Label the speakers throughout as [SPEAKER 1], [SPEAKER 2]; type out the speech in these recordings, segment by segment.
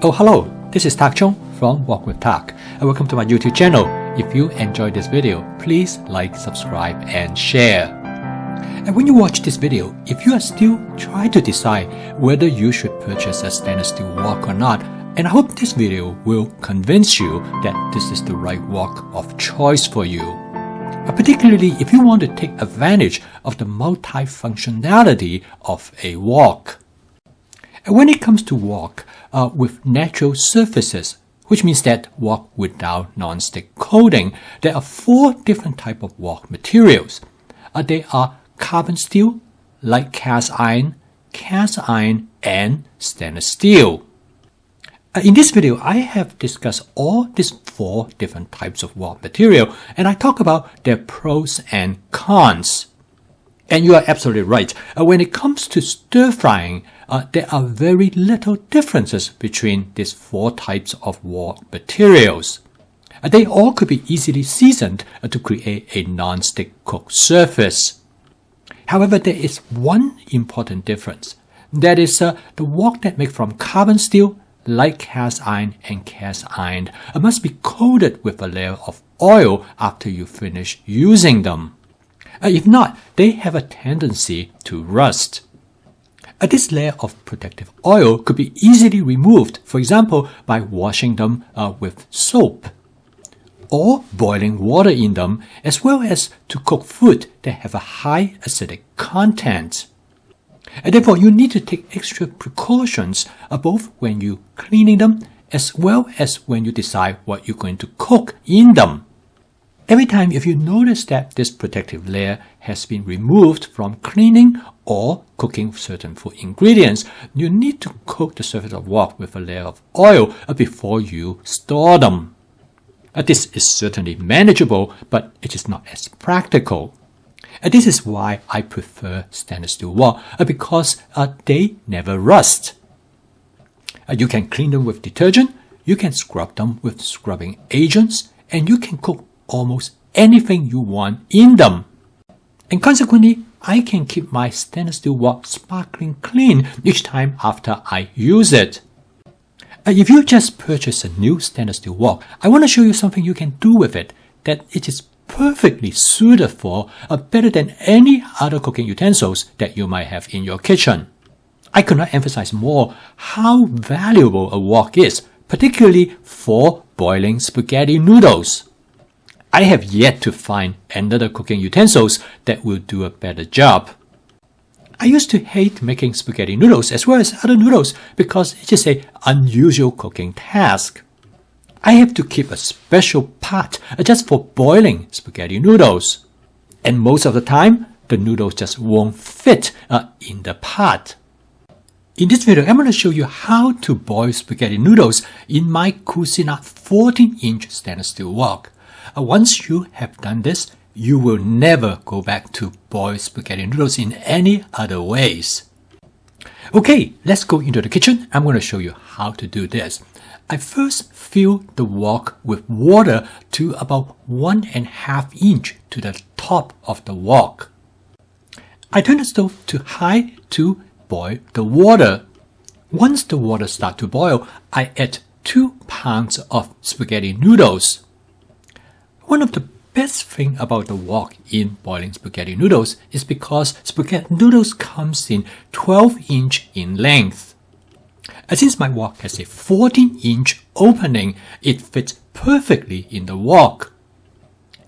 [SPEAKER 1] Oh, hello, this is Tak Chung from Walk with Tak, and welcome to my YouTube channel. If you enjoyed this video, please like, subscribe, and share. And when you watch this video, if you are still trying to decide whether you should purchase a stainless steel wok or not, and I hope this video will convince you that this is the right wok of choice for you. Particularly if you want to take advantage of the multi-functionality of a wok. And when it comes to wok with natural surfaces, which means that wok without non-stick coating, there are 4 different types of wok materials. They are carbon steel, light cast iron, and stainless steel. In this video, I have discussed all these 4 different types of wok material, and I talk about their pros and cons. And you are absolutely right. When it comes to stir frying, there are very little differences between these 4 types of wok materials. They all could be easily seasoned to create a non-stick cooked surface. However, there is one important difference. That is, the wok that make from carbon steel, light cast iron, and cast iron must be coated with a layer of oil after you finish using them. If not, they have a tendency to rust. This layer of protective oil could be easily removed, for example, by washing them with soap, or boiling water in them, as well as to cook food that have a high acidic content. And therefore, you need to take extra precautions both when you cleaning them, as well as when you decide what you're going to cook in them. Every time if you notice that this protective layer has been removed from cleaning or cooking certain food ingredients, you need to coat the surface of wok with a layer of oil before you store them. This is certainly manageable, but it is not as practical. This is why I prefer stainless steel wok, because they never rust. You can clean them with detergent, you can scrub them with scrubbing agents, and you can cook almost anything you want in them. And consequently, I can keep my stainless steel wok sparkling clean each time after I use it. If you just purchase a new stainless steel wok, I want to show you something you can do with it that it is perfectly suited for, better than any other cooking utensils that you might have in your kitchen. I could not emphasize more how valuable a wok is, particularly for boiling spaghetti noodles. I have yet to find another cooking utensils that will do a better job. I used to hate making spaghetti noodles as well as other noodles because it's just an unusual cooking task. I have to keep a special pot just for boiling spaghetti noodles. And most of the time, the noodles just won't fit in the pot. In this video, I'm going to show you how to boil spaghetti noodles in my Cuisinart 14-inch stainless steel wok. Once you have done this, you will never go back to boil spaghetti noodles in any other ways. Okay, let's go into the kitchen. I'm going to show you how to do this. I first fill the wok with water to about 1.5 inch to the top of the wok. I turn the stove to high to boil the water. Once the water starts to boil, I add 2 pounds of spaghetti noodles. One of the best thing about the wok in boiling spaghetti noodles is because spaghetti noodles comes in 12-inch in length. Since my wok has a 14-inch opening, it fits perfectly in the wok.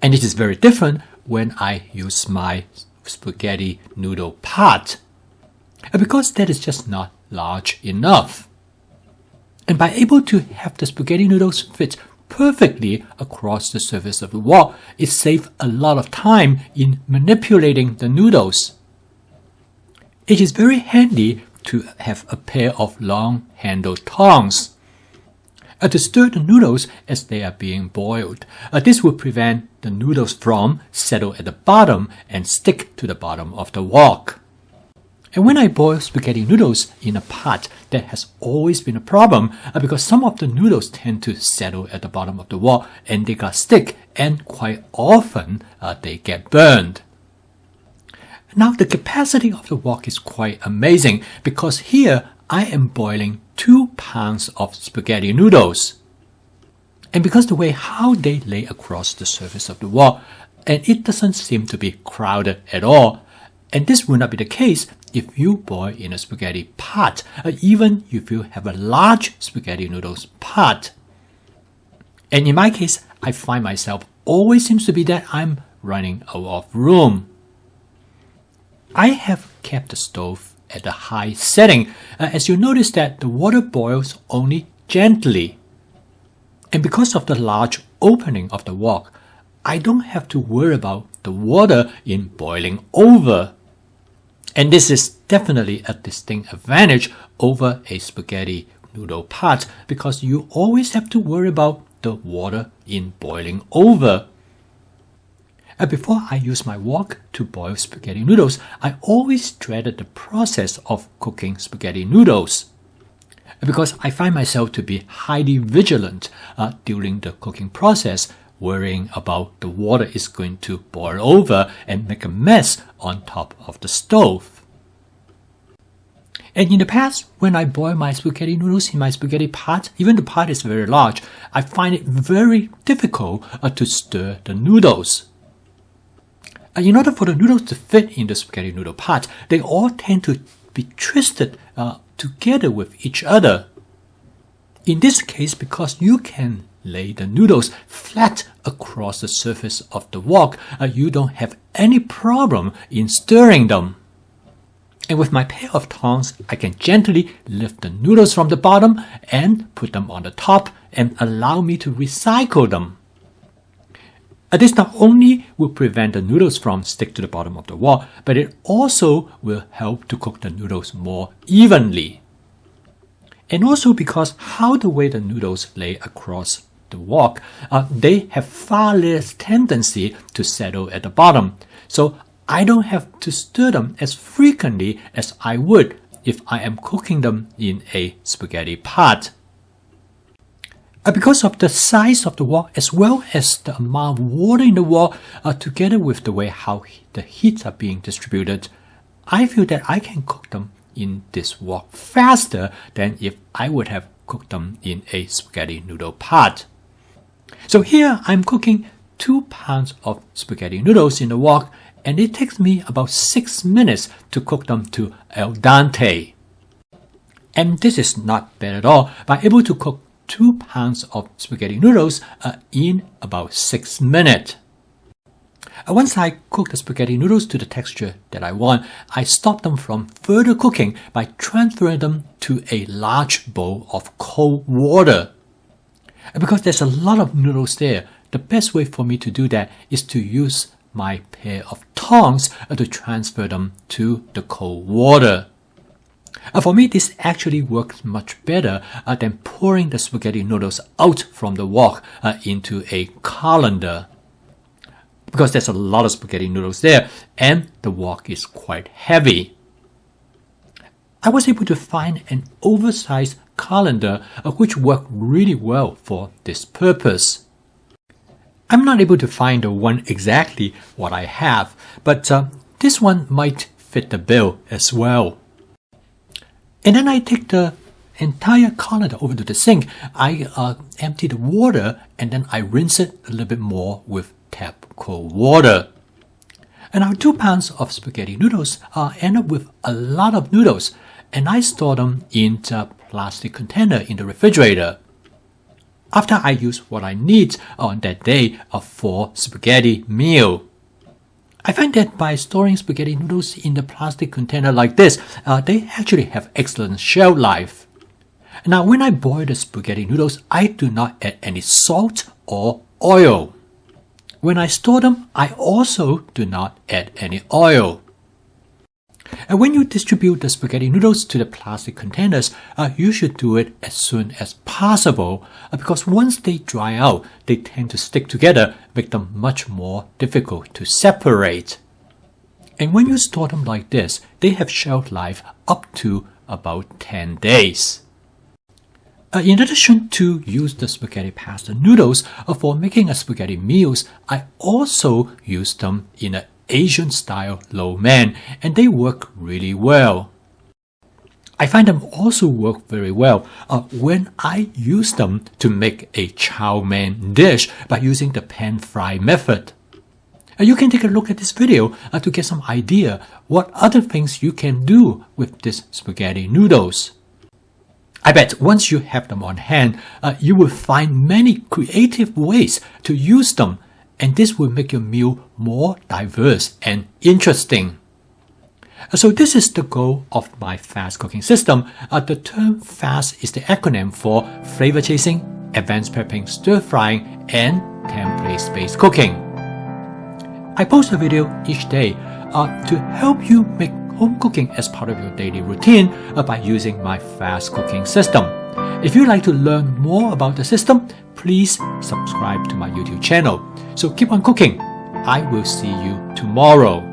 [SPEAKER 1] And it is very different when I use my spaghetti noodle pot, because that is just not large enough. And by able to have the spaghetti noodles fit perfectly across the surface of the wok, it saves a lot of time in manipulating the noodles. It is very handy to have a pair of long-handled tongs to stir the noodles as they are being boiled. This will prevent the noodles from settle at the bottom and stick to the bottom of the wok. And when I boil spaghetti noodles in a pot, that has always been a problem because some of the noodles tend to settle at the bottom of the wok and they got stick, and quite often they get burned. Now the capacity of the wok is quite amazing because here I am boiling 2 pounds of spaghetti noodles. And because the way how they lay across the surface of the wok, and it doesn't seem to be crowded at all. And this will not be the case if you boil in a spaghetti pot, even if you have a large spaghetti noodles pot. And in my case, I find myself always seems to be that I'm running out of room. I have kept the stove at a high setting, as you notice that the water boils only gently. And because of the large opening of the wok, I don't have to worry about the water in boiling over. And this is definitely a distinct advantage over a spaghetti noodle pot because you always have to worry about the water in boiling over. Before I use my wok to boil spaghetti noodles, I always dreaded the process of cooking spaghetti noodles because I find myself to be highly vigilant during the cooking process, worrying about the water is going to boil over and make a mess on top of the stove. And in the past, when I boil my spaghetti noodles in my spaghetti pot, even the pot is very large, I find it very difficult to stir the noodles. In order for the noodles to fit in the spaghetti noodle pot, they all tend to be twisted together with each other. In this case, because you can lay the noodles flat across the surface of the wok, you don't have any problem in stirring them. And with my pair of tongs, I can gently lift the noodles from the bottom and put them on the top and allow me to recycle them. This not only will prevent the noodles from sticking to the bottom of the wok, but it also will help to cook the noodles more evenly. And also because how the way the noodles lay across the wok, they have far less tendency to settle at the bottom. So I don't have to stir them as frequently as I would if I am cooking them in a spaghetti pot. Because of the size of the wok as well as the amount of water in the wok, together with the way how the heats are being distributed, I feel that I can cook them in this wok faster than if I would have cooked them in a spaghetti noodle pot. So here I'm cooking 2 pounds of spaghetti noodles in the wok, and it takes me about 6 minutes to cook them to al dente. And this is not bad at all. By able to cook 2 pounds of spaghetti noodles in about 6 minutes. Once I cook the spaghetti noodles to the texture that I want, I stop them from further cooking by transferring them to a large bowl of cold water. Because there's a lot of noodles there, the best way for me to do that is to use my pair of tongs to transfer them to the cold water. For me, this actually works much better than pouring the spaghetti noodles out from the wok into a colander. Because there's a lot of spaghetti noodles there and the wok is quite heavy. I was able to find an oversized colander which worked really well for this purpose. I'm not able to find the one exactly what I have, but this one might fit the bill as well. And then I take the entire colander over to the sink. I empty the water and then I rinse it a little bit more with tap cold water. And our 2 pounds of spaghetti noodles end up with a lot of noodles, and I store them in the plastic container in the refrigerator. After I use what I need on that day for spaghetti meal. I find that by storing spaghetti noodles in the plastic container like this, they actually have excellent shelf life. Now when I boil the spaghetti noodles, I do not add any salt or oil. When I store them, I also do not add any oil. And when you distribute the spaghetti noodles to the plastic containers, you should do it as soon as possible because once they dry out, they tend to stick together, make them much more difficult to separate. And when you store them like this, they have shelf life up to about 10 days. In addition to use the spaghetti pasta noodles for making a spaghetti meals, I also use them in an Asian style lo mein, and they work really well. I find them also work very well when I use them to make a chow mein dish by using the pan fry method. You can take a look at this video to get some idea what other things you can do with these spaghetti noodles. I bet once you have them on hand, you will find many creative ways to use them, and this will make your meal more diverse and interesting. So this is the goal of my fast cooking system. The term FAST is the acronym for Flavor Chasing, Advanced Prepping, Stir Frying, and Template-Based Cooking. I post a video each day to help you make home cooking as part of your daily routine by using my fast cooking system. If you'd like to learn more about the system, please subscribe to my YouTube channel. So keep on cooking. I will see you tomorrow.